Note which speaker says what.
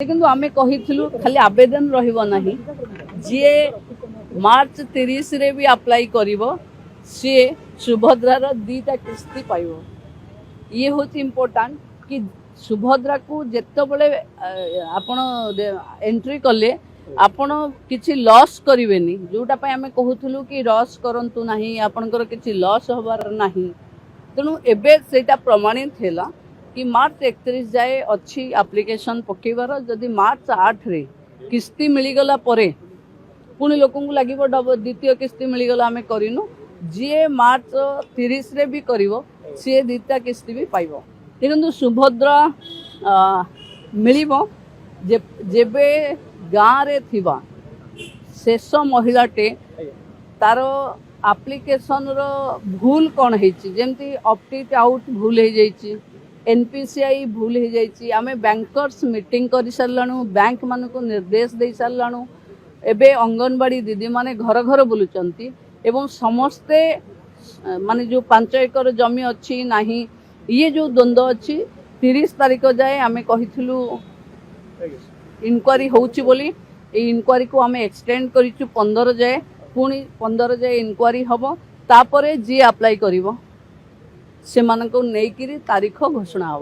Speaker 1: କିନ୍ତୁ ଆମେ କହିଥିଲୁ ଖାଲି ଆବେଦନ ରହିବ ନାହିଁ, ଯିଏ ମାର୍ଚ୍ଚ 30 ରେ ବି ଆପ୍ଲାଏ କରିବ ସିଏ ସୁଭଦ୍ରାର 2ଟା କିସ୍ତି ପାଇବ। ଇଏ ହେଉଛି ଇମ୍ପୋର୍ଟାଣ୍ଟ କି ସୁଭଦ୍ରାକୁ ଯେତେବେଳେ ଆପଣ ଏଣ୍ଟ୍ରି କଲେ ଆପଣ କିଛି ଲସ୍ କରିବେନି, ଯୋଉଟା ପାଇଁ ଆମେ କହୁଥିଲୁ କି ଲସ୍ କରନ୍ତୁ ନାହିଁ, ଆପଣଙ୍କର କିଛି ଲସ୍ ହବାର ନାହିଁ। ତେଣୁ ଏବେ ସେଇଟା ପ୍ରମାଣିତ ହେଲା कि मार्च 31 जाए अच्छी एप्लिकेशन पकेबार, जदि मार्च 8 रे किस्ती मिलगला पुणी लोक लगे द्वितीय किस्ती मिलगला आम करूँ, जी मार्च 30 रे भी कर सी 2टा किस्ती भी पाइब। देखो सुभद्रा मिलिबो जेबे गाँव रे थिबा शेष महिलाटे तार एप्लिकेशन रो भूल कौन होती, जमती ऑप्ट आउट भूल हो जाइए, एनपीसीआई भूल हो जाइए, आम बैंकर्स मीटिंग कर सारू, बैंक मान को निर्देश दे सारू, एबे अंगनवाड़ी दीदी माने घर घर बुलुचंती एवं समस्ते माने जो 5 एकर जमी अच्छी नहीं, ये जो द्वंद्व अच्छी 30 तारीख जाए आम कहिथिलु इनक्वारी होउची बोली, ए इनक्वारी को आम एक्सटेंड करिचु 15 जाए, पुणी 15 जाए इनक्वारी हम, तापरे जी अप्लाई करिवो से मानको नेकिरी तारीख घोषणा हो।